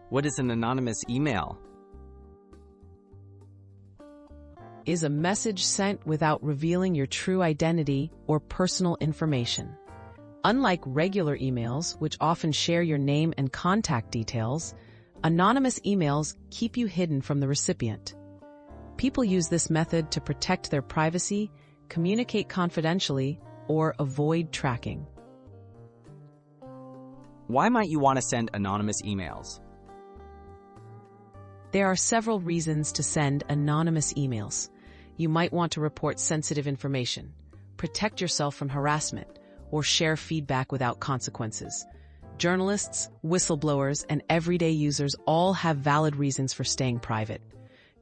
What is an anonymous email? Is a message sent without revealing your true identity or personal information. Unlike regular emails, which often share your name and contact details, anonymous emails keep you hidden from the recipient. People use this method to protect their privacy, communicate confidentially, or avoid tracking. Why might you want to send anonymous emails? There are several reasons to send anonymous emails. You might want to report sensitive information, protect yourself from harassment, or share feedback without consequences. Journalists, whistleblowers, and everyday users all have valid reasons for staying private.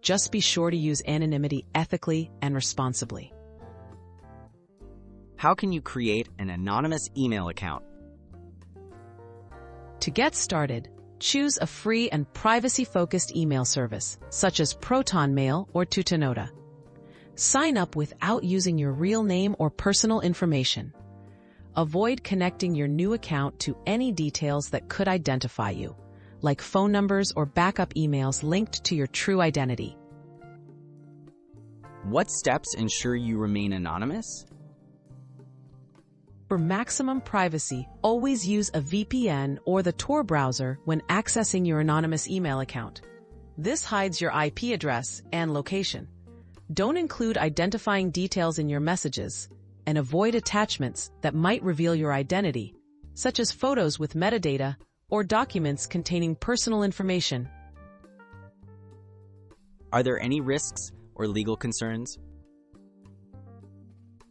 Just be sure to use anonymity ethically and responsibly. How can you create an anonymous email account? To get started, choose a free and privacy-focused email service, such as ProtonMail or Tutanota. Sign up without using your real name or personal information. Avoid connecting your new account to any details that could identify you, like phone numbers or backup emails linked to your true identity. What steps ensure you remain anonymous? For maximum privacy, always use a VPN or the Tor browser when accessing your anonymous email account. This hides your IP address and location. Don't include identifying details in your messages, and avoid attachments that might reveal your identity, such as photos with metadata or documents containing personal information. Are there any risks or legal concerns?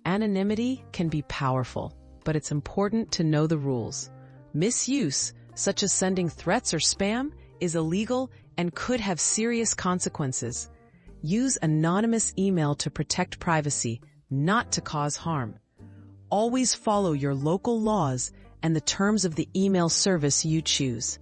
Anonymity can be powerful, but it's important to know the rules. Misuse, such as sending threats or spam, is illegal and could have serious consequences. Use anonymous email to protect privacy, not to cause harm. Always follow your local laws and the terms of the email service you choose.